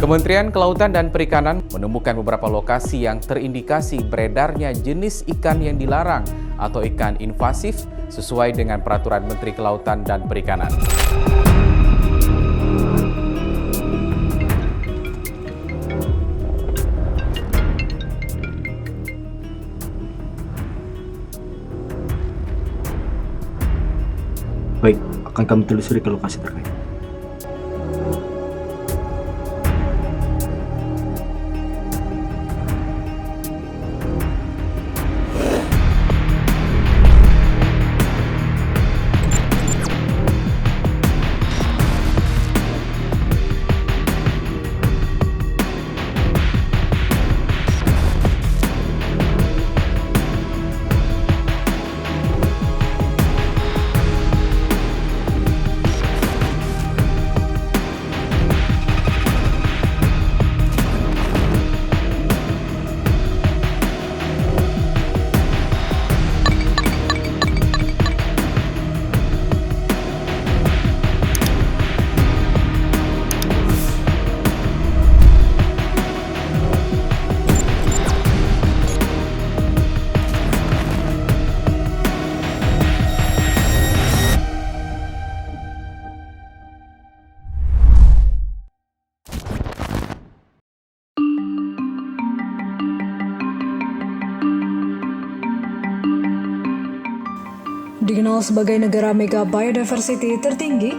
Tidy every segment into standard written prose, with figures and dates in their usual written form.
Kementerian Kelautan dan Perikanan menemukan beberapa lokasi yang terindikasi beredarnya jenis ikan yang dilarang atau ikan invasif sesuai dengan Peraturan Menteri Kelautan dan Perikanan. Baik, akan kami telusuri ke lokasi terkait. Dikenal sebagai negara mega biodiversity tertinggi,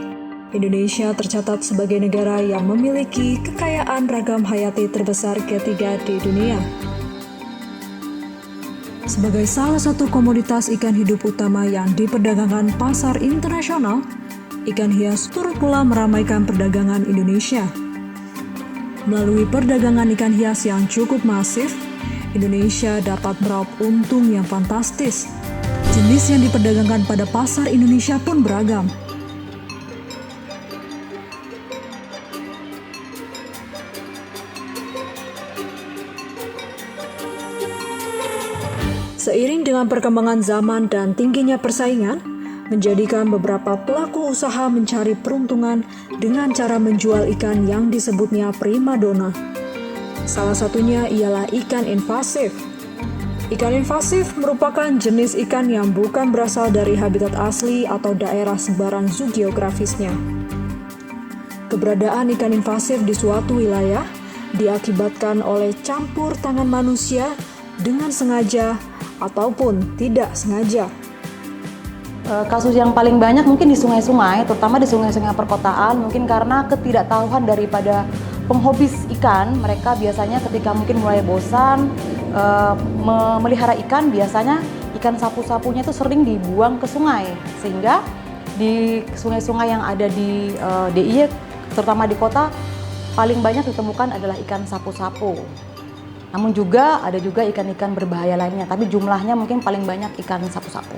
Indonesia tercatat sebagai negara yang memiliki kekayaan ragam hayati terbesar ketiga di dunia. Sebagai salah satu komoditas ikan hidup utama yang diperdagangkan pasar internasional, ikan hias turut pula meramaikan perdagangan Indonesia. Melalui perdagangan ikan hias yang cukup masif, Indonesia dapat meraup untung yang fantastis. Jenis yang diperdagangkan pada pasar Indonesia pun beragam. Seiring dengan perkembangan zaman dan tingginya persaingan, menjadikan beberapa pelaku usaha mencari peruntungan dengan cara menjual ikan yang disebutnya primadona. Salah satunya ialah ikan invasif. Ikan invasif merupakan jenis ikan yang bukan berasal dari habitat asli atau daerah sebaran zoogeografisnya. Keberadaan ikan invasif di suatu wilayah diakibatkan oleh campur tangan manusia dengan sengaja ataupun tidak sengaja. Kasus yang paling banyak mungkin di sungai-sungai, terutama di sungai-sungai perkotaan, mungkin karena ketidaktahuan daripada penghobis ikan. Mereka biasanya ketika mungkin mulai bosan memelihara ikan, biasanya ikan sapu-sapunya itu sering dibuang ke sungai, sehingga di sungai-sungai yang ada di DIY, terutama di kota, paling banyak ditemukan adalah ikan sapu-sapu. Namun juga ada juga ikan-ikan berbahaya lainnya, tapi jumlahnya mungkin paling banyak ikan sapu-sapu.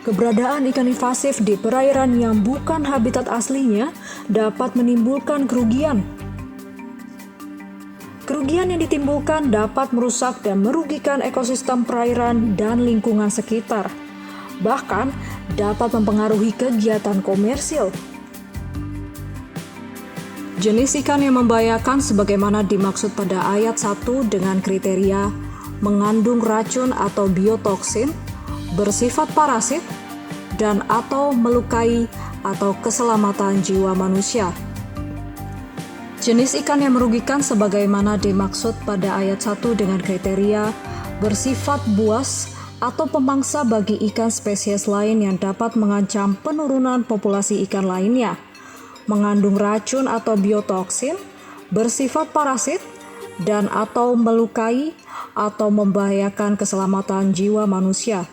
Keberadaan ikan invasif di perairan yang bukan habitat aslinya dapat menimbulkan kerugian. Kerugian yang ditimbulkan dapat merusak dan merugikan ekosistem perairan dan lingkungan sekitar. Bahkan dapat mempengaruhi kegiatan komersil. Jenis ikan yang membahayakan sebagaimana dimaksud pada ayat 1 dengan kriteria mengandung racun atau biotoksin, bersifat parasit, dan atau melukai atau keselamatan jiwa manusia. Jenis ikan yang merugikan sebagaimana dimaksud pada ayat 1 dengan kriteria bersifat buas atau pemangsa bagi ikan spesies lain yang dapat mengancam penurunan populasi ikan lainnya, mengandung racun atau biotoksin, bersifat parasit, dan atau melukai atau membahayakan keselamatan jiwa manusia.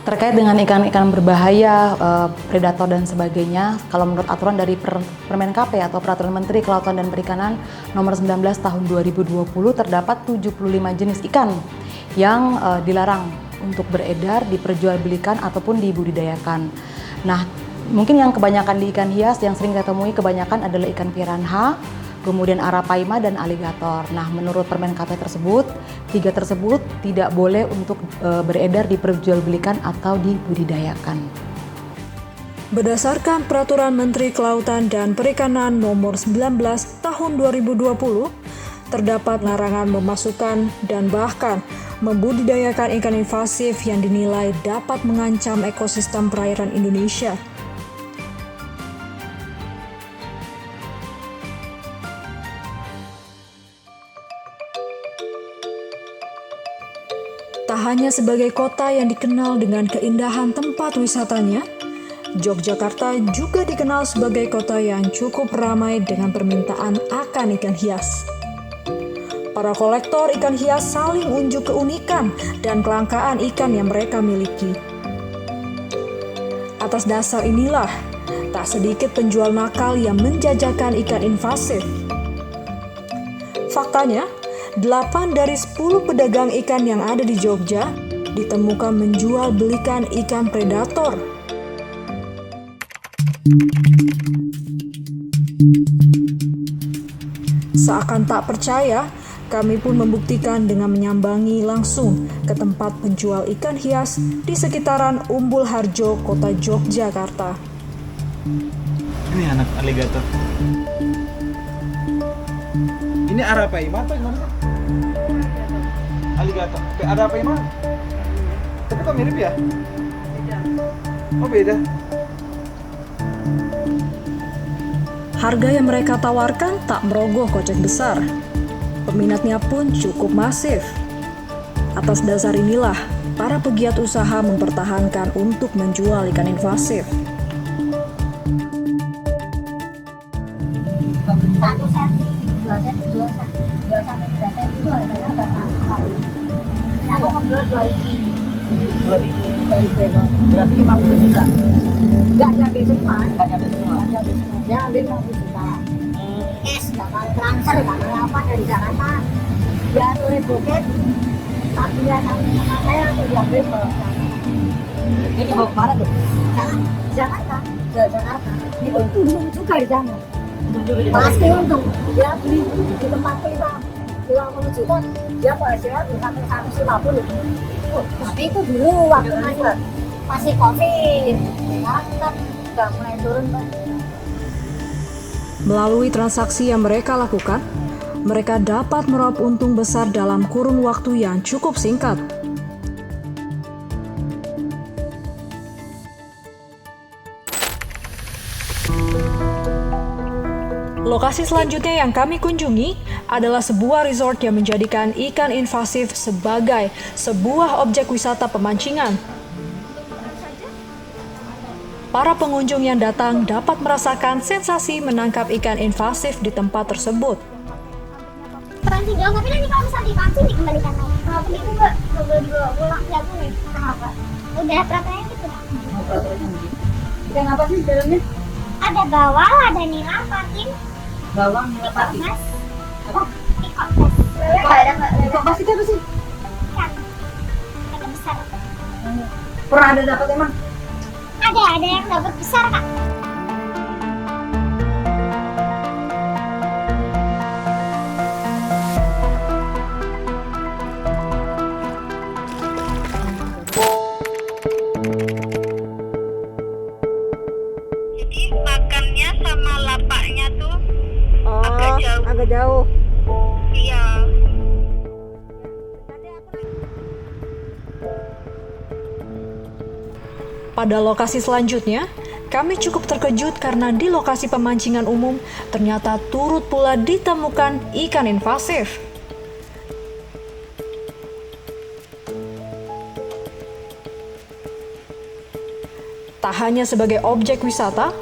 Terkait dengan ikan-ikan berbahaya, predator dan sebagainya, kalau menurut aturan dari Permen KP atau Peraturan Menteri Kelautan dan Perikanan Nomor 19 Tahun 2020, terdapat 75 jenis ikan yang dilarang untuk beredar, diperjualbelikan ataupun dibudidayakan. Nah, mungkin yang kebanyakan di ikan hias yang sering kita temui kebanyakan adalah ikan piranha, kemudian arapaima dan aligator. Nah, menurut Permen KP tersebut, 3 tersebut tidak boleh untuk beredar, diperjualbelikan atau dibudidayakan. Berdasarkan Peraturan Menteri Kelautan dan Perikanan Nomor 19 Tahun 2020, terdapat larangan memasukkan dan bahkan membudidayakan ikan invasif yang dinilai dapat mengancam ekosistem perairan Indonesia. Tak hanya sebagai kota yang dikenal dengan keindahan tempat wisatanya, Yogyakarta juga dikenal sebagai kota yang cukup ramai dengan permintaan akan ikan hias. Para kolektor ikan hias saling unjuk keunikan dan kelangkaan ikan yang mereka miliki. Atas dasar inilah, tak sedikit penjual nakal yang menjajakan ikan invasif. Faktanya, 8 dari 10 pedagang ikan yang ada di Jogja ditemukan menjual belikan ikan predator. Seakan tak percaya, kami pun membuktikan dengan menyambangi langsung ke tempat penjual ikan hias di sekitaran Umbul Harjo, Kota Yogyakarta. Ini anak aligator. Ini arapaima atau gimana? Aligator. Ada apa emang? Tapi kok mirip ya? Beda. Oh beda. Harga yang mereka tawarkan tak merogoh kocek besar. Peminatnya pun cukup masif. Atas dasar inilah, para pegiat usaha mempertahankan untuk menjual ikan invasif. Berarti 50 juta. Enggak nyampe semua. Ya ambil 50 juta. Es bakal transfer bakal apa dari Jakarta. Ya sore bukit. Tapi ya sama saya untuk diambil ke ini mau kemana tuh? Jakarta. Jakarta. Ini untung juga di sana. Pasti untung. Dia beli di tempat kita 50 juta. Dia hasilnya sampai 150. Tapi itu dulu waktu masih COVID. Sekarang kita udah mulai turun, Pak. Melalui transaksi yang mereka lakukan, mereka dapat meraup untung besar dalam kurun waktu yang cukup singkat. Lokasi selanjutnya yang kami kunjungi adalah sebuah resort yang menjadikan ikan invasif sebagai sebuah objek wisata pemancingan. Para pengunjung yang datang dapat merasakan sensasi menangkap ikan invasif di tempat tersebut. Pancing dong, tapi nanti kalau misalnya dipancing dikembalikan lagi. Kalau begitu nggak boleh dibawa pulang jago nih. Apa? Udah peraturannya gitu. Ikan apa sih di dalamnya? Ada bawal, ada nila, patin, Bawang, nila, pati. mas, Apa? ikut mas. Ada nggak? Kok pas itu apa sih? Ikan. Ada besar. Pernah ada dapat emang? Ada yang dapat besar kak. Jadi makannya sama lapaknya tuh agak jauh. Agak jauh. Iya. Pada lokasi selanjutnya, kami cukup terkejut karena di lokasi pemancingan umum ternyata turut pula ditemukan ikan invasif. Tak hanya sebagai objek wisata,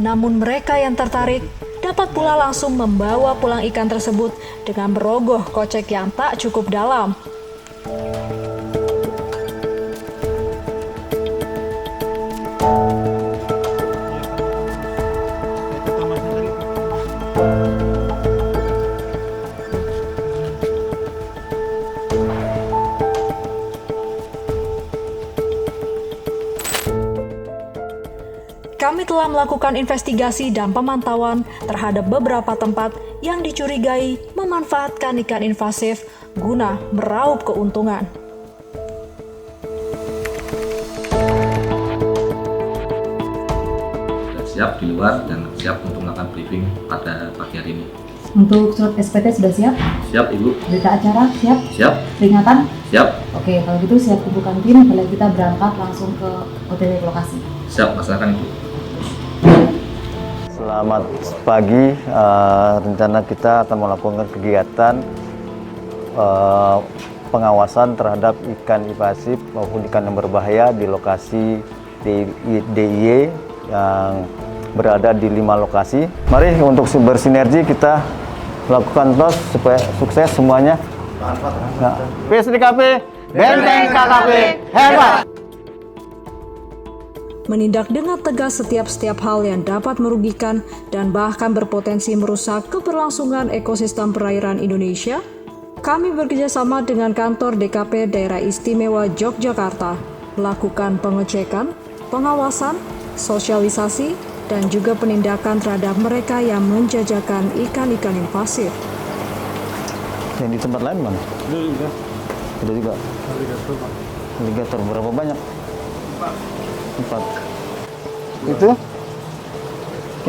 namun mereka yang tertarik dapat pula langsung membawa pulang ikan tersebut dengan merogoh kocek yang tak cukup dalam. Kami telah melakukan investigasi dan pemantauan terhadap beberapa tempat yang dicurigai memanfaatkan ikan invasif guna meraup keuntungan. siap di luar dan siap untuk melakukan briefing pada pagi hari ini. Untuk surat SPT sudah siap? Siap Ibu. Berita acara siap? Siap. Peringatan? Siap. Oke, kalau gitu siap kumpulkan tim, kalau kita berangkat langsung ke OTW lokasi. Siap, laksanakan Ibu. Selamat pagi, rencana kita akan melakukan kegiatan pengawasan terhadap ikan invasif maupun ikan yang berbahaya di lokasi DIY yang berada di 5 lokasi. Mari untuk bersinergi kita lakukan terus supaya sukses semuanya. PSDKP, Benteng KKP, hebat! Menindak dengan tegas setiap hal yang dapat merugikan dan bahkan berpotensi merusak keberlangsungan ekosistem perairan Indonesia, kami bekerjasama dengan kantor DKP Daerah Istimewa Yogyakarta melakukan pengecekan, pengawasan, sosialisasi, dan juga penindakan terhadap mereka yang menjajakan ikan-ikan invasif. Yang di tempat lain mana? Ada juga. Alligator berapa banyak? 4. Itu?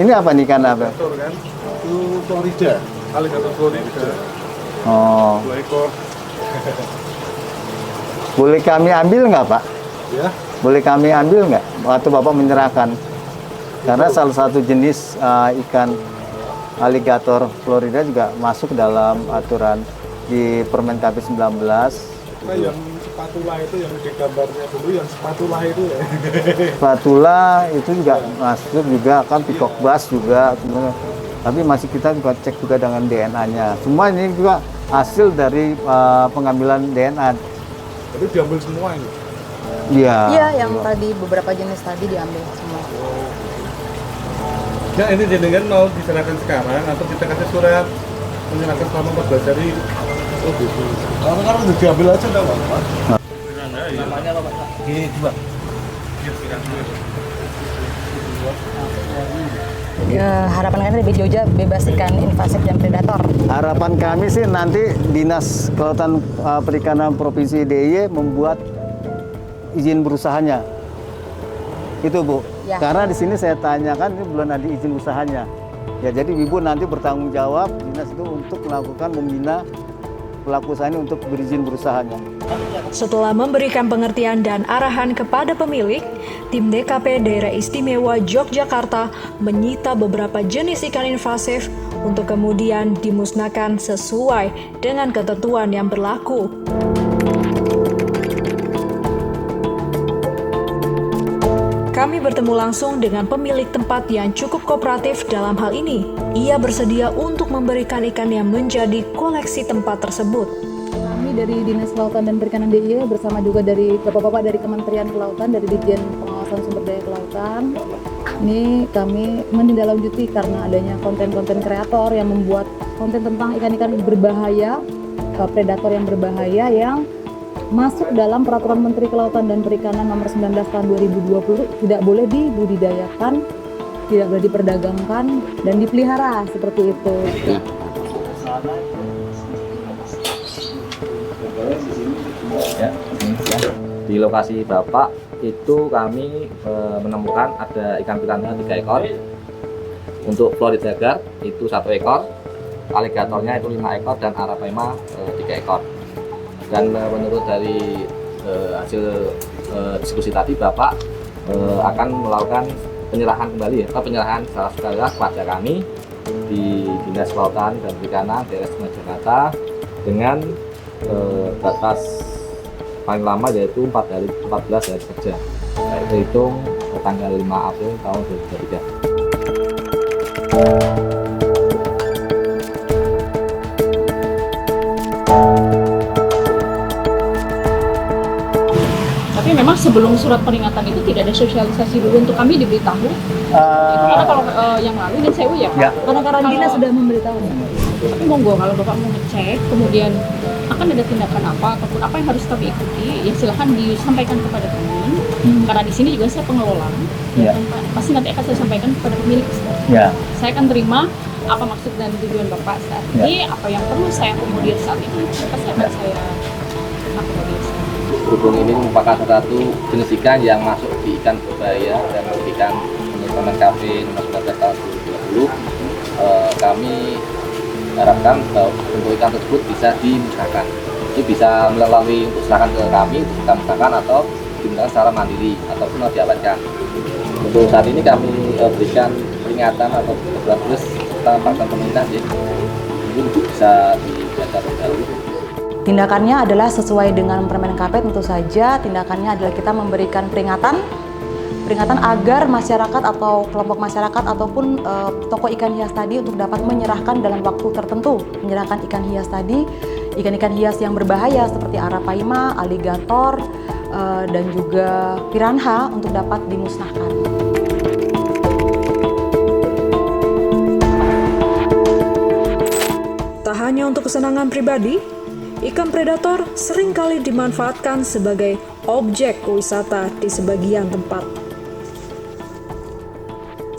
Ini apa nih, ikan apa? Kan? Itu Florida, alligator Florida. Oh. 2 ekor. Boleh kami ambil nggak, Pak? Ya. Boleh kami ambil nggak waktu Bapak menyerahkan? Karena salah satu jenis ikan alligator Florida juga masuk dalam aturan di Permen KP 19. Nah, yang spatula itu yang di gambarnya dulu, yang spatula itu ya. Spatula itu juga masuk juga, kan peacock bass juga. Tapi masih kita juga cek juga dengan DNA-nya. Semua ini juga hasil dari pengambilan DNA. Jadi diambil semua ini? Iya. Iya, yang tadi beberapa jenis tadi diambil semua. Ya, ini jenengan mau diserahkan sekarang atau kita kasih surat menyerahkan selama 14 hari? Oh gitu. Kalau udah diambil aja enggak apa-apa. Namanya apa, Pak? G2. Ya, harapan kami lebih jauh bebas ikan invasif dan predator. Harapan kami sih nanti Dinas Kelautan Perikanan Provinsi DIY membuat izin berusahanya. Itu Bu. Ya. Karena di sini saya tanyakan ini belum ada izin usahanya. Ya jadi Ibu nanti bertanggung jawab dinas itu untuk melakukan membina pelaku usaha ini untuk berizin berusahanya. Setelah memberikan pengertian dan arahan kepada pemilik, tim DKP Daerah Istimewa Yogyakarta menyita beberapa jenis ikan invasif untuk kemudian dimusnahkan sesuai dengan ketentuan yang berlaku. Kami bertemu langsung dengan pemilik tempat yang cukup kooperatif dalam hal ini. Ia bersedia untuk memberikan ikan yang menjadi koleksi tempat tersebut. Kami dari Dinas Kelautan dan Perikanan DIY bersama juga dari bapak-bapak dari Kementerian Kelautan, dari Ditjen Pengawasan Sumber Daya Kelautan. Ini kami menindaklanjuti karena adanya konten-konten kreator yang membuat konten tentang ikan-ikan berbahaya, predator yang berbahaya yang masuk dalam Peraturan Menteri Kelautan dan Perikanan Nomor 19 Tahun 2020, tidak boleh dibudidayakan, tidak boleh diperdagangkan dan dipelihara seperti itu. Ya, di lokasi Bapak itu kami menemukan ada ikan piranha 3 ekor. Untuk Florida gar itu 1 ekor, alligatornya itu 5 ekor dan arapaima 3 ekor. Dan menurut dari hasil diskusi tadi, Bapak akan melakukan penyerahan kembali penyerahan salah sukarela kepada kami di Dinas Kelautan dan Perikanan Daerah Istimewa Yogyakarta dengan batas paling lama yaitu 14 hari kerja, terhitung tanggal 5 April tahun 2023. Tapi memang sebelum surat peringatan itu tidak ada sosialisasi dulu untuk kami diberitahu. Karena kalau yang lalu dan sewu ya, Pak. Karena karantina sudah memberitahu. Tapi monggo kalau Bapak mau ngecek, kemudian akan ada tindakan apa ataupun apa yang harus kami ikuti, ya silahkan disampaikan kepada kami. Karena di sini juga saya pengelola, ya. Pasti nanti akan saya sampaikan kepada pemilik. Ya. Saya akan terima apa maksud dan tujuan Bapak saat ini, apa yang perlu saya akomodir saat ini, pasti akan saya akomodir. Berhubung ini merupakan satu jenis ikan yang masuk di ikan berbahaya dan ikan Permen KP nomor 19 tahun 2020, kami harapkan bahwa untuk ikan tersebut bisa dimusnahkan. Ini bisa melalui untuk serahkan ke kami, kita musnahkan atau dimusnahkan secara mandiri ataupun diawetkan. Untuk saat ini kami berikan peringatan atau teguran terus serta peraturan pemerintah, jadi ini bisa dibaca terlebih dahulu. Tindakannya adalah sesuai dengan Permen KP, tentu saja tindakannya adalah kita memberikan peringatan agar masyarakat atau kelompok masyarakat ataupun toko ikan hias tadi untuk dapat menyerahkan dalam waktu tertentu, menyerahkan ikan hias tadi, ikan-ikan hias yang berbahaya seperti arapaima, aligator, dan juga piranha untuk dapat dimusnahkan. Tak hanya untuk kesenangan pribadi, ikan predator seringkali dimanfaatkan sebagai objek wisata di sebagian tempat.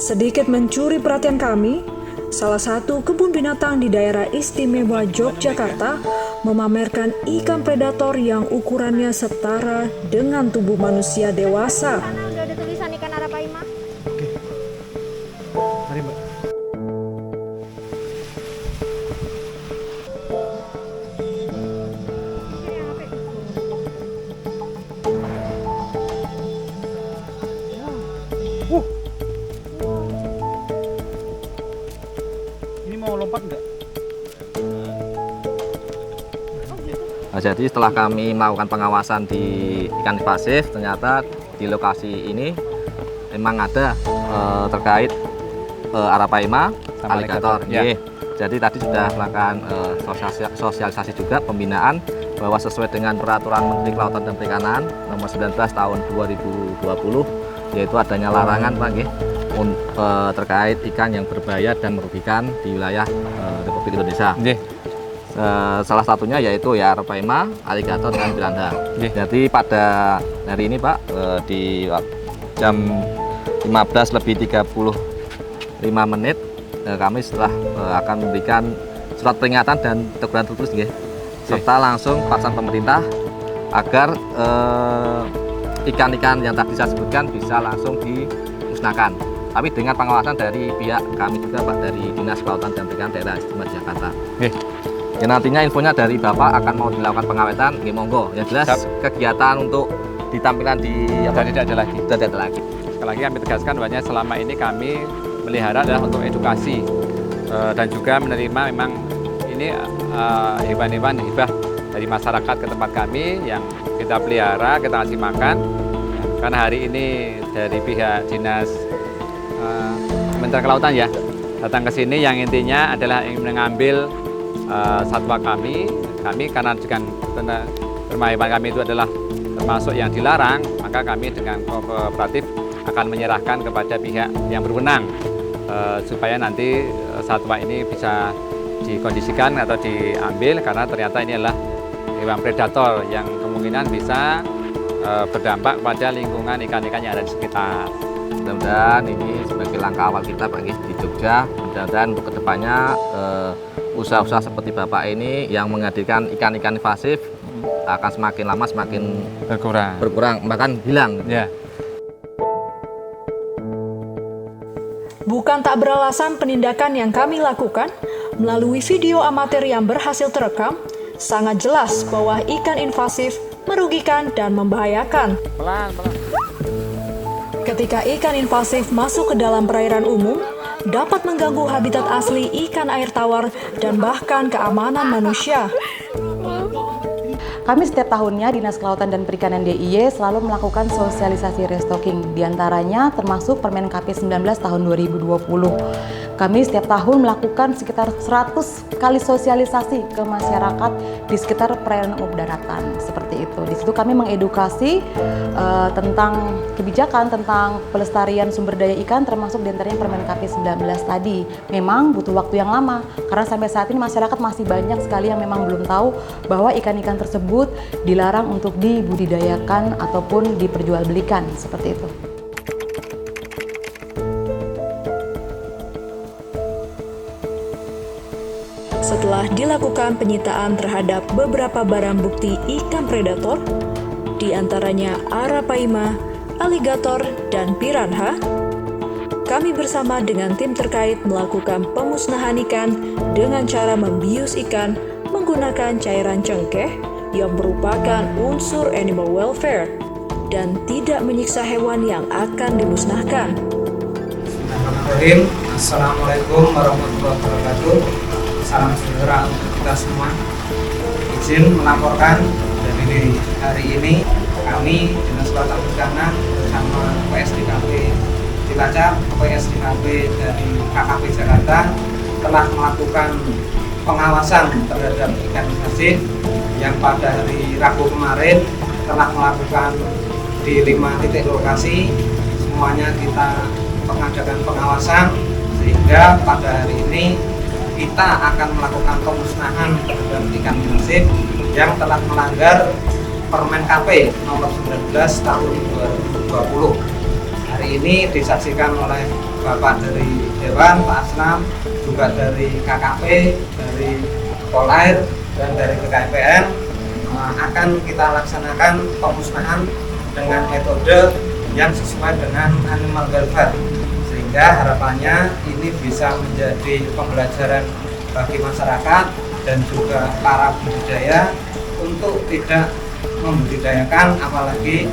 Sedikit mencuri perhatian kami, salah satu kebun binatang di daerah istimewa Yogyakarta memamerkan ikan predator yang ukurannya setara dengan tubuh manusia dewasa. Udah ada tulisan ikan arapaima. Mari Mbak. Ini mau lompat enggak? Nah, jadi setelah kami melakukan pengawasan di ikan invasif, ternyata di lokasi ini memang ada terkait arapaima, aligator. Ya. Jadi tadi sudah melakukan sosialisasi juga pembinaan bahwa sesuai dengan peraturan Menteri Kelautan dan Perikanan nomor 19 tahun 2020, yaitu adanya larangan Pak nggih, terkait ikan yang berbahaya dan merugikan di wilayah Republik Indonesia. Salah satunya yaitu ya arapaima, aligator, dan piranha. Jadi pada hari ini Pak, di jam 15:35 kami setelah akan memberikan surat peringatan dan teguran tertulis serta langsung pesan pemerintah agar ikan-ikan yang tadi saya sebutkan bisa langsung dimusnahkan. Tapi dengan pengawasan dari pihak kami juga Pak, dari Dinas Kelautan dan Perikanan Daerah Istimewa Jakarta. Ya, nantinya infonya dari Bapak akan mau dilakukan pengawetan, monggo. Yang jelas kegiatan untuk ditampilkan di tidak ada lagi. Tidak ada lagi. Sekali lagi kami tegaskan bahwa selama ini kami melihara adalah untuk edukasi dan juga menerima memang ini hewan-hewan hibah dari masyarakat ke tempat kami yang kita pelihara, kita kasih makan. Karena hari ini dari pihak Dinas Kementerian Kelautan ya datang ke sini yang intinya adalah ingin mengambil satwa kami karena juga terma hewan kami itu adalah termasuk yang dilarang, maka kami dengan kooperatif akan menyerahkan kepada pihak yang berwenang supaya nanti satwa ini bisa dikondisikan atau diambil karena ternyata ini adalah hewan predator yang kemungkinan bisa berdampak pada lingkungan ikan-ikan yang ada di sekitar. Mudah-mudahan ini sebagai langkah awal kita Pak di Jogja. Mudah-mudahan untuk kedepannya usaha-usaha seperti Bapak ini yang menghadirkan ikan-ikan invasif akan semakin lama semakin berkurang bahkan hilang. Ya. Bukan tak beralasan penindakan yang kami lakukan melalui video amatir yang berhasil terekam, sangat jelas bahwa ikan invasif merugikan dan membahayakan. Ketika ikan invasif masuk ke dalam perairan umum, dapat mengganggu habitat asli ikan air tawar dan bahkan keamanan manusia. Kami setiap tahunnya Dinas Kelautan dan Perikanan DIY selalu melakukan sosialisasi restocking, diantaranya termasuk Permen KP 19 tahun 2020. Kami setiap tahun melakukan sekitar 100 kali sosialisasi ke masyarakat di sekitar perairan umum daratan, seperti itu. Di situ kami mengedukasi tentang kebijakan, tentang pelestarian sumber daya ikan, termasuk diantaranya Permen KP 19 tadi. Memang butuh waktu yang lama, karena sampai saat ini masyarakat masih banyak sekali yang memang belum tahu bahwa ikan-ikan tersebut dilarang untuk dibudidayakan ataupun diperjualbelikan, seperti itu. Setelah dilakukan penyitaan terhadap beberapa barang bukti ikan predator, di antaranya arapaima, aligator, dan piranha, kami kami bersama dengan tim terkait melakukan pemusnahan ikan dengan cara membius ikan menggunakan cairan cengkeh yang merupakan unsur animal welfare dan tidak menyiksa hewan yang akan dimusnahkan. Bismillahirrahmanirrahim. Assalamualaikum warahmatullahi wabarakatuh. Salam sejahtera untuk kita semua. Izin melaporkan dari hari ini kami Dinas Kelautan Perikanan bersama PSDKP Cilacap, PSDKP dari KKP Jakarta telah melakukan pengawasan terhadap ikan invasif yang pada hari Rabu kemarin telah melakukan di 5 titik lokasi. Semuanya kita mengadakan pengawasan sehingga pada hari ini kita akan melakukan pemusnahan terhadap ikan invasif yang telah melanggar Permen KP nomor 19 tahun 2020. Hari ini disaksikan oleh Bapak dari Dewan, Pak Aslam, juga dari KKP, dari Polair, dan dari BKIPN akan kita laksanakan pemusnahan dengan metode yang sesuai dengan animal welfare, sehingga harapannya ini bisa menjadi pembelajaran bagi masyarakat dan juga para budidaya untuk tidak membudidayakan apalagi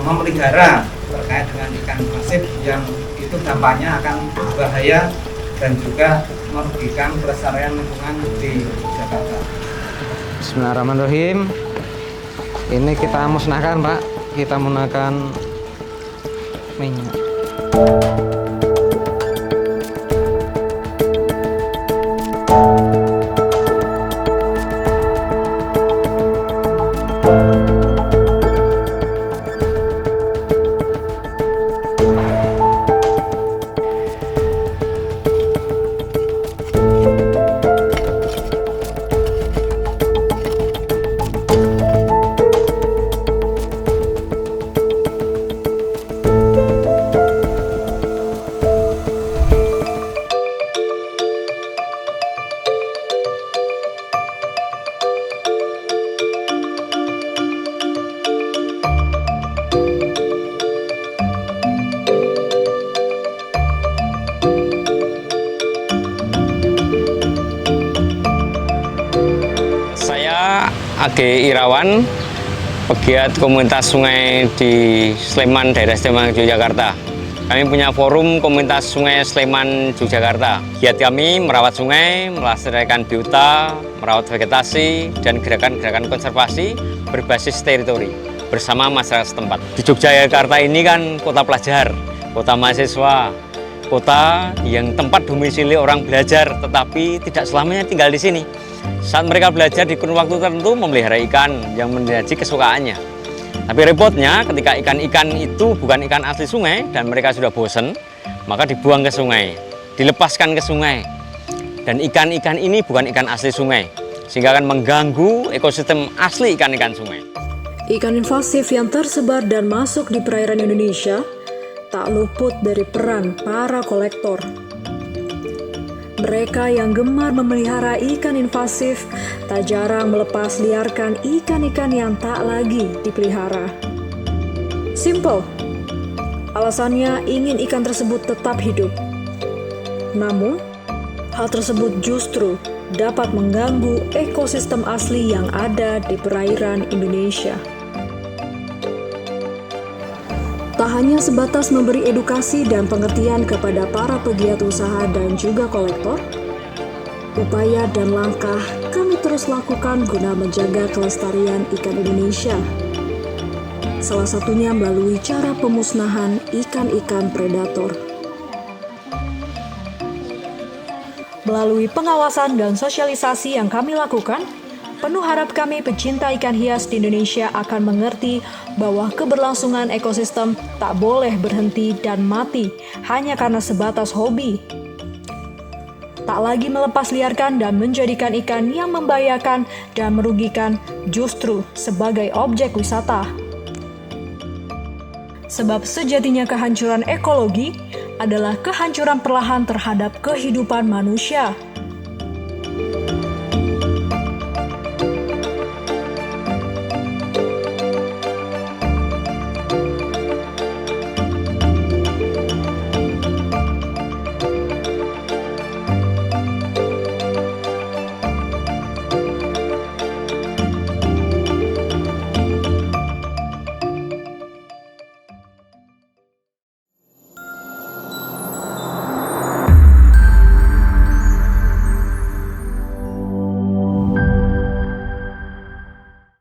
memelihara terkait dengan ikan invasif yang itu dampaknya akan berbahaya dan juga merugikan pelestarian lingkungan di Jakarta. Bismillahirrahmanirrahim. Ini kita musnahkan, Pak. Kita menggunakan minyak. AG Irawan, pegiat komunitas sungai di Sleman, daerah Sleman, Yogyakarta. Kami punya forum komunitas sungai Sleman, Yogyakarta. Giat kami merawat sungai, melestarikan biota, merawat vegetasi, dan gerakan-gerakan konservasi berbasis teritori bersama masyarakat setempat. Di Yogyakarta ini kan kota pelajar, kota mahasiswa, kota yang tempat domisili orang belajar, tetapi tidak selamanya tinggal di sini. Saat mereka belajar di kurun waktu tertentu memelihara ikan yang menjadi kesukaannya. Tapi repotnya ketika ikan-ikan itu bukan ikan asli sungai dan mereka sudah bosan, maka dibuang ke sungai, dilepaskan ke sungai. Dan ikan-ikan ini bukan ikan asli sungai, sehingga akan mengganggu ekosistem asli ikan-ikan sungai. Ikan invasif yang tersebar dan masuk di perairan Indonesia tak luput dari peran para kolektor. Mereka yang gemar memelihara ikan invasif tak jarang melepas liarkan ikan-ikan yang tak lagi dipelihara. Simple, alasannya ingin ikan tersebut tetap hidup. Namun, hal tersebut justru dapat mengganggu ekosistem asli yang ada di perairan Indonesia. Tak hanya sebatas memberi edukasi dan pengertian kepada para pegiat usaha dan juga kolektor, upaya dan langkah kami terus lakukan guna menjaga kelestarian ikan Indonesia. Salah satunya melalui cara pemusnahan ikan-ikan predator. Melalui pengawasan dan sosialisasi yang kami lakukan, penuh harap kami pecinta ikan hias di Indonesia akan mengerti bahwa keberlangsungan ekosistem tak boleh berhenti dan mati hanya karena sebatas hobi. Tak lagi melepas liarkan dan menjadikan ikan yang membahayakan dan merugikan justru sebagai objek wisata. Sebab sejatinya kehancuran ekologi adalah kehancuran perlahan terhadap kehidupan manusia.